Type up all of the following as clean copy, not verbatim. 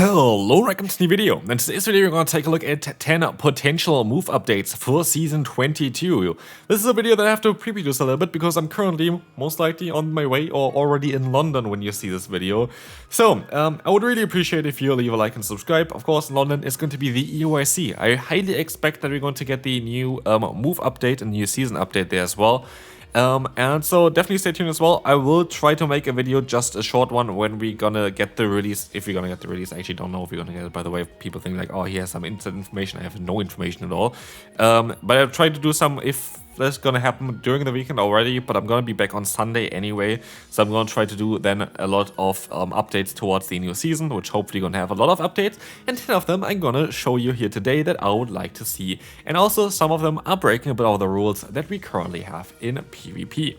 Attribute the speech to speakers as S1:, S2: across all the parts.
S1: Hello, welcome to the video. In today's video, we're going to take a look at 10 potential move updates for Season 22. This is a video that I have to preview just a little bit because I'm currently most likely on my way or already in London when you see this video. So, I would really appreciate if you leave a like and subscribe. Of course, London is going to be the EOIC. I highly expect that we're going to get the new move update and new season update there as well. And so definitely stay tuned as well. I will try to make a video, just a short one, when we're gonna get the release. If we're gonna get the release, I actually don't know if we're gonna get it, by the way. People think like, oh, he has some instant information. I have no information at all. But I'll try to do some if that's gonna happen during the weekend already, but I'm gonna be back on Sunday anyway. So I'm gonna try to do then a lot of updates towards the new season, which hopefully gonna have a lot of updates. And 10 of them I'm gonna show you here today that I would like to see. And also some of them are breaking a bit of the rules that we currently have in PvP.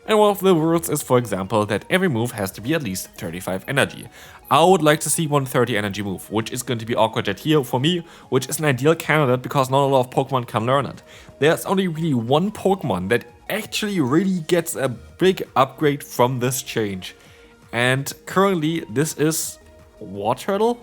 S1: And one of the rules is, for example, that every move has to be at least 35 energy. I would like to see 130 energy move, which is going to be Aqua Jet here for me, which is an ideal candidate because not a lot of Pokemon can learn it. There's only really one Pokemon that actually really gets a big upgrade from this change. And currently this is Wartortle.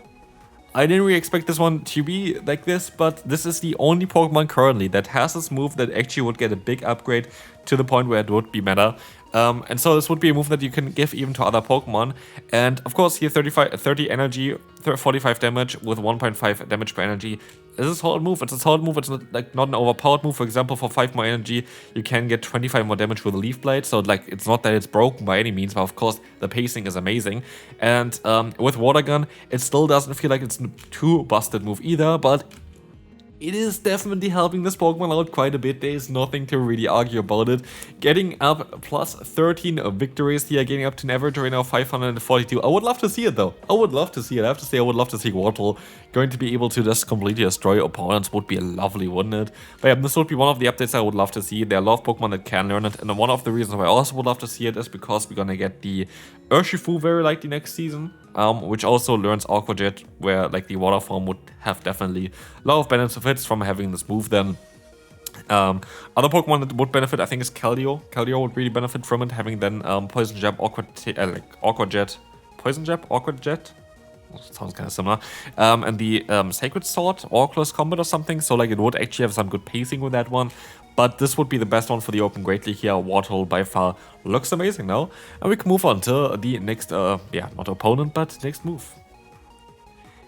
S1: I didn't really expect this one to be like this, but this is the only Pokemon currently that has this move that actually would get a big upgrade to the point where it would be meta. And so this would be a move that you can give even to other Pokemon. And of course here 30 energy, 45 damage with 1.5 damage per energy. This is a solid move. It's a solid move. It's not an overpowered move. For example, for 5 more energy, you can get 25 more damage with a Leaf Blade. So like, it's not that it's broken by any means, but of course the pacing is amazing. And with Water Gun, it still doesn't feel like it's a too busted move either, but it is definitely helping this Pokemon out quite a bit. There is nothing to really argue about it. Getting up plus 13 victories here, getting up to an average right now 542. I would love to see it though. I would love to see it. I have to say I would love to see Wartortle going to be able to just completely destroy opponents. Would be lovely, wouldn't it? But yeah, this would be one of the updates I would love to see. There are a lot of Pokemon that can learn it. And one of the reasons why I also would love to see it is because we're gonna get the Urshifu very likely next season. Which also learns Aqua Jet, where like the water form would have definitely a lot of benefits from having this move then. Other Pokemon that would benefit, I think, is Keldeo. Keldeo would really benefit from it, having then Poison Jab, Aqua Jet, Poison Jab, Aqua Jet. Sounds kind of similar. And the Sacred Sword or Close Combat or something. So like it would actually have some good pacing with that one. But this would be the best one for the Open Great League here. Wartortle by far looks amazing now. And we can move on to the next, not opponent, but next move.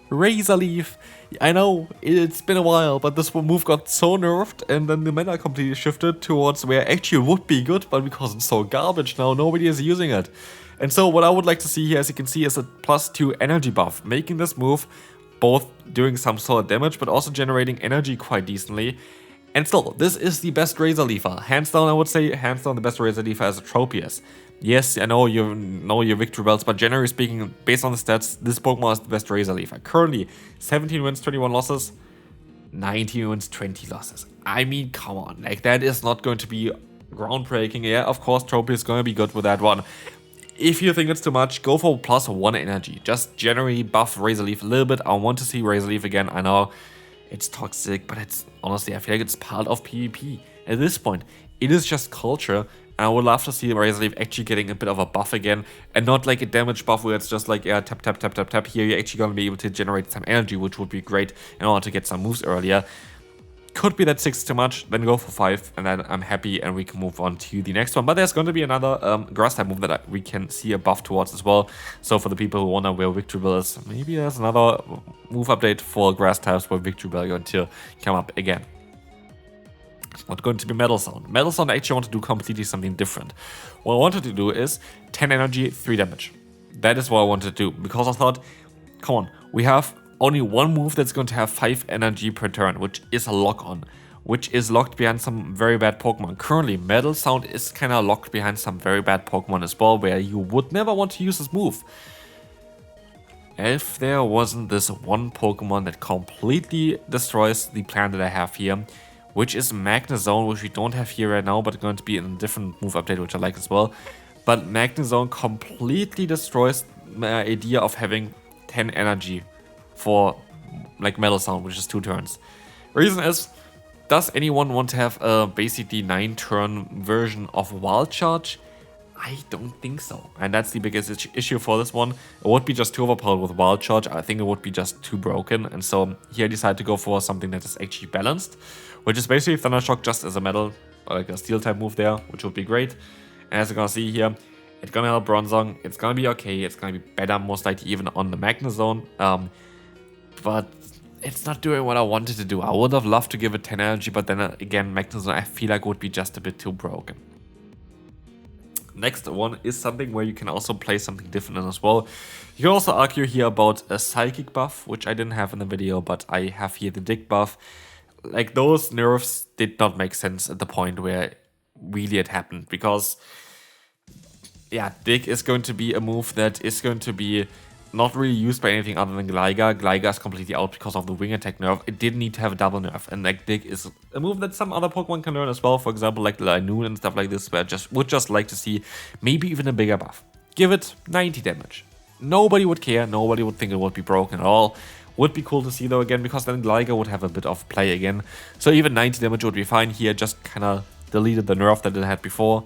S1: Razor Leaf. I know, it's been a while, but this move got so nerfed and then the meta completely shifted towards where actually it would be good, but because it's so garbage now, nobody is using it. And so what I would like to see here, as you can see, is a +2 energy buff, making this move both doing some solid damage, but also generating energy quite decently. And still, this is the best Razor Leafer. Hands down, I would say, hands down the best Razor Leafer is a Tropius. Yes, I know you know your victory belts, but generally speaking, based on the stats, this Pokemon is the best Razor Leafer. Currently, 17 wins, 21 losses, 19 wins, 20 losses. I mean, come on, like that is not going to be groundbreaking. Yeah, of course, Tropius is going to be good with that one. If you think it's too much, go for +1 energy. Just generally buff Razor Leaf a little bit. I want to see Razor Leaf again. I know it's toxic, but it's honestly, I feel like it's part of PvP. At this point, it is just culture. I would love to see Razor Leaf actually getting a bit of a buff again, and not like a damage buff where it's just like, yeah, tap, tap, tap, tap, tap. Here you're actually going to be able to generate some energy, which would be great in order to get some moves earlier. Could be that 6 is too much, then go for 5, and then I'm happy and we can move on to the next one. But there's going to be another grass type move that we can see a buff towards as well. So for the people who wonder where Victory Bell is, maybe there's another move update for grass types where Victory Bell is going to come up again. It's not going to be Metal Sound. Metal Sound, I actually want to do completely something different. What I wanted to do is 10 energy, 3 damage. That is what I wanted to do, because I thought, come on, we have only one move that's going to have 5 energy per turn, which is a lock-on, which is locked behind some very bad Pokemon. Currently, Metal Sound is kind of locked behind some very bad Pokemon as well, where you would never want to use this move. If there wasn't this one Pokemon that completely destroys the plan that I have here, which is Magnezone, which we don't have here right now, but going to be in a different move update, which I like as well. But Magnezone completely destroys my idea of having 10 energy for like Metal Sound, which is 2 turns. Reason is, does anyone want to have a basically 9-turn version of Wild Charge? I don't think so. And that's the biggest issue for this one. It would be just too overpowered with Wild Charge. I think it would be just too broken. And so here I decided to go for something that is actually balanced, which is basically Thundershock just as a metal, like a steel type move there, which would be great. And as you're gonna see here, it's gonna help Bronzong. It's gonna be okay. It's gonna be better, most likely even on the Magna Zone. But it's not doing what I wanted to do. I would have loved to give it 10 energy, but then again, Magna Zone I feel like would be just a bit too broken. Next one is something where you can also play something different in as well. You can also argue here about a Psychic buff, which I didn't have in the video, but I have here the Dig buff. Like, those nerfs did not make sense at the point where really it happened, because yeah, Dig is going to be a move that is going to be not really used by anything other than Gligar. Gligar is completely out because of the wing attack nerf. It didn't need to have a double nerf, and like Dig is a move that some other Pokemon can learn as well. For example, like Linoon and stuff like this, where I would just like to see maybe even a bigger buff. Give it 90 damage. Nobody would care. Nobody would think it would be broken at all. Would be cool to see though again, because then Gligar would have a bit of play again. So even 90 damage would be fine here. Just kind of deleted the nerf that it had before.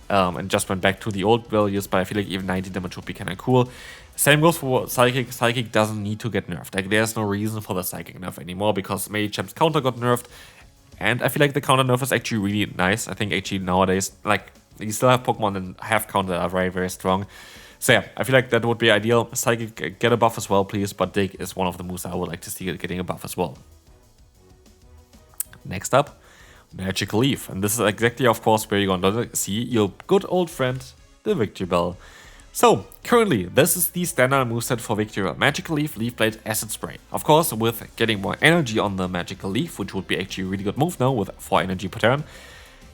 S1: And just went back to the old values, but I feel like even 90 damage would be kind of cool. Same goes for Psychic. Psychic doesn't need to get nerfed. Like, there's no reason for the Psychic nerf anymore, because Champ's counter got nerfed, and I feel like the counter nerf is actually really nice. I think actually nowadays, like, you still have Pokemon that have counter that are very, very strong. So yeah, I feel like that would be ideal. Psychic, get a buff as well, please, but Dig is one of the moves I would like to see getting a buff as well. Next up, Magical Leaf, and this is exactly, of course, where you're going to see your good old friend, the Victreebel. So, currently, this is the standard moveset for Victreebel. Magical Leaf, Leaf Blade, Acid Spray. Of course, with getting more energy on the Magical Leaf, which would be actually a really good move now with 4 energy per turn,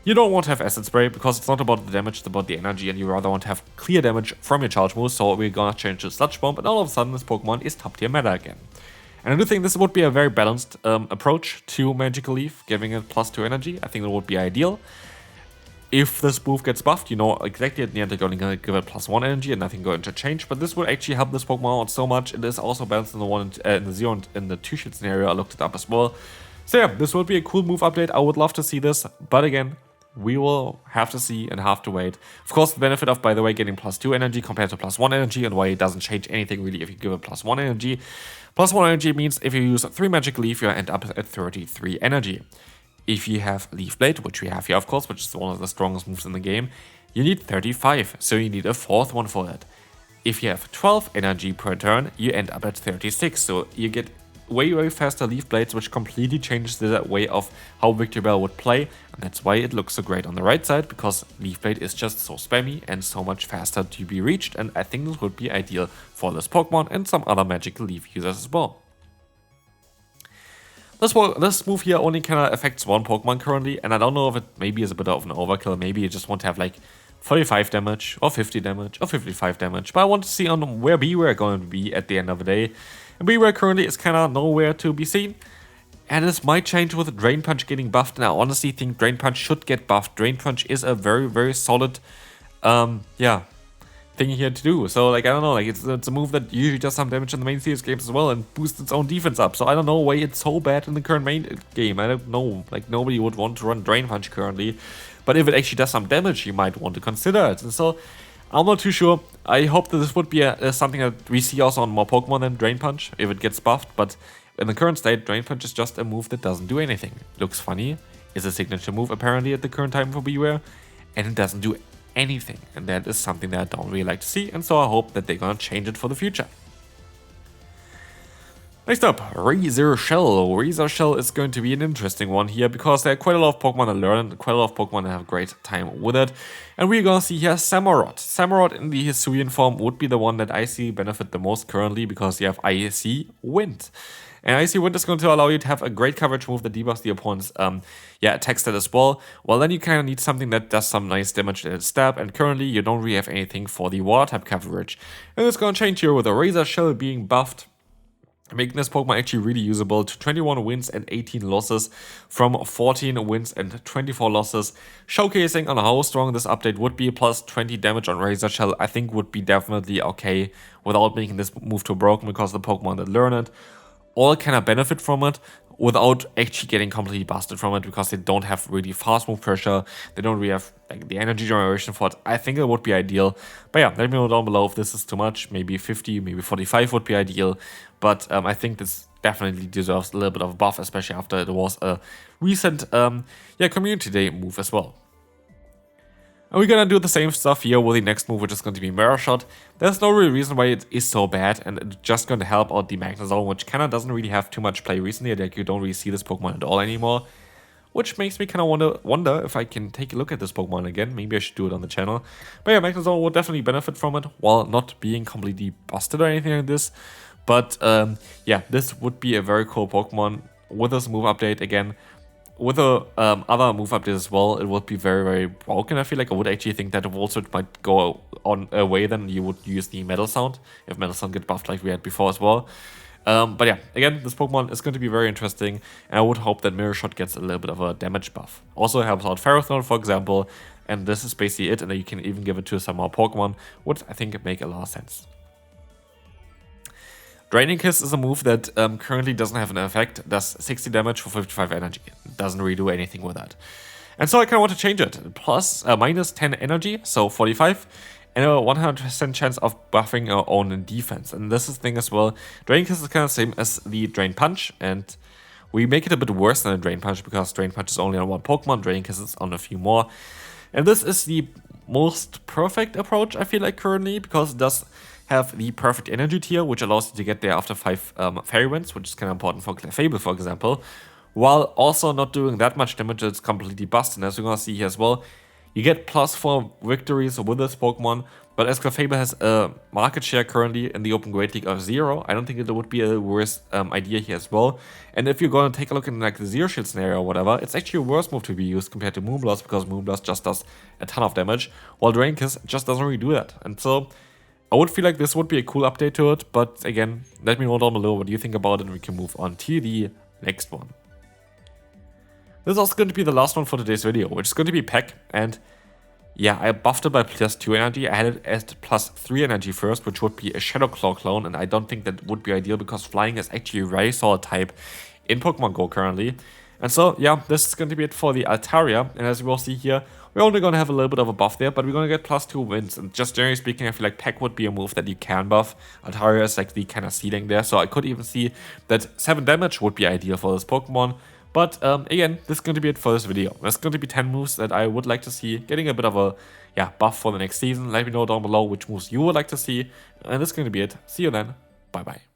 S1: you don't want to have Acid Spray, because it's not about the damage, it's about the energy, and you rather want to have clear damage from your charge moves. So we're gonna change to Sludge Bomb, and all of a sudden this Pokemon is top tier meta again. And I do think this would be a very balanced approach to Magical Leaf, giving it +2 energy. I think that would be ideal. If this move gets buffed, you know exactly at the end they're going to give it +1 energy and nothing going to change. But this would actually help this Pokemon out so much. It is also balanced in the 0 and in the 2-shit scenario. I looked it up as well. So yeah, this would be a cool move update. I would love to see this, but again, we will have to see and have to wait. Of course, the benefit of, by the way, getting +2 energy compared to +1 energy, and why it doesn't change anything really if you give it +1 energy. +1 energy means if you use 3 Magic Leaf, you end up at 33 energy. If you have Leaf Blade, which we have here, of course, which is one of the strongest moves in the game, you need 35, so you need a 4th one for that. If you have 12 energy per turn, you end up at 36, so you get way, way faster Leaf Blades, which completely changes the way of how Victreebel would play, and that's why it looks so great on the right side, because Leaf Blade is just so spammy and so much faster to be reached, and I think this would be ideal for this Pokemon and some other Magical Leaf users as well. This move here only kind of affects one Pokemon currently, and I don't know if it maybe is a bit of an overkill. Maybe you just want to have like 45 damage, or 50 damage, or 55 damage. But I want to see on where Bewear going to be at the end of the day. And Bewear currently is kind of nowhere to be seen. And this might change with Drain Punch getting buffed, and I honestly think Drain Punch should get buffed. Drain Punch is a very, very solid, thing here to do. So like, I don't know, like it's a move that usually does some damage in the main series games as well and boosts its own defense up. So I don't know why it's so bad in the current main game. I don't know, like nobody would want to run Drain Punch currently, but if it actually does some damage, you might want to consider it. And so I'm not too sure. I hope that this would be something that we see also on more Pokemon than Drain Punch if it gets buffed, but in the current state, Drain Punch is just a move that doesn't do anything. Looks funny, is a signature move apparently at the current time for Bewear, and it doesn't do anything, and that is something that I don't really like to see, and so I hope that they're gonna change it for the future. Next up, Razor Shell. Razor Shell is going to be an interesting one here, because there are quite a lot of Pokemon that learn it, quite a lot of Pokemon that have a great time with it, and we're gonna see here Samurott. Samurott in the Hisuian form would be the one that I see benefit the most currently, because you have Icy Wind. And Icy Wind is going to allow you to have a great coverage move that debuffs the opponent's attack stat as well. Well, then you kind of need something that does some nice damage at its stab, and currently you don't really have anything for the Water type coverage. And it's going to change here with a Razor Shell being buffed, making this Pokemon actually really usable to 21 wins and 18 losses from 14 wins and 24 losses. Showcasing on how strong this update would be, plus 20 damage on Razor Shell, I think would be definitely okay without making this move too broken, because the Pokemon that learn it all kind of benefit from it without actually getting completely busted from it, because they don't have really fast move pressure, they don't really have like the energy generation for it. I think it would be ideal. But yeah, let me know down below if this is too much. Maybe 50, maybe 45 would be ideal. But I think this definitely deserves a little bit of a buff, especially after it was a recent community day move as well. And we're gonna do the same stuff here with the next move, which is going to be Mirror Shot. There's no real reason why it is so bad, and it's just going to help out the Magnezone, which kinda doesn't really have too much play recently. Like, you don't really see this Pokemon at all anymore. Which makes me kinda wonder if I can take a look at this Pokemon again. Maybe I should do it on the channel. But yeah, Magnezone would definitely benefit from it, while not being completely busted or anything like this. But yeah, this would be a very cool Pokemon with this move update again. With the other move update as well, it would be very, very broken. I feel like I would actually think that Wartortle might go on a way than you would use the Metal Sound, if Metal Sound get buffed like we had before as well. But yeah, again, this Pokemon is going to be very interesting, and I would hope that Mirror Shot gets a little bit of a damage buff. Also helps out Ferrothorn, for example, and this is basically it, and then you can even give it to some more Pokemon, which I think make a lot of sense. Draining Kiss is a move that currently doesn't have an effect, does 60 damage for 55 energy. It doesn't really do anything with that. And so I kind of want to change it. Plus minus 10 energy, so 45, and a 100% chance of buffing our own defense. And this is the thing as well. Draining Kiss is kind of the same as the Drain Punch, and we make it a bit worse than a Drain Punch, because Drain Punch is only on one Pokemon, Draining Kiss is on a few more. And this is the most perfect approach, I feel like, currently, because it does have the perfect energy tier, which allows you to get there after 5 Fairy Winds, which is kind of important for Clefable, for example, while also not doing that much damage. It's completely busted. And as we're going to see here as well, you get +4 victories with this Pokemon, but as Clefable has a market share currently in the Open Great League of 0, I don't think it would be a worse idea here as well. And if you're going to take a look in like the Zero Shield scenario or whatever, it's actually a worse move to be used compared to Moonblast, because Moonblast just does a ton of damage, while Drain Kiss just doesn't really do that. And so I would feel like this would be a cool update to it, but again, let me know down below what you think about it, and we can move on to the next one. This is also going to be the last one for today's video, which is going to be Peck, and yeah, I buffed it by +2 energy. I had it at +3 energy first, which would be a Shadow Claw clone, and I don't think that would be ideal, because Flying is actually a very solid type in Pokemon Go currently. And so, yeah, this is going to be it for the Altaria, and as you will see here, we're only going to have a little bit of a buff there, but we're going to get +2 wins. And just generally speaking, I feel like Peck would be a move that you can buff. Altaria is like the kind of ceiling there, so I could even see that 7 damage would be ideal for this Pokemon. But again, this is going to be it for this video. There's going to be 10 moves that I would like to see getting a bit of a buff for the next season. Let me know down below which moves you would like to see. And this is going to be it. See you then. Bye bye.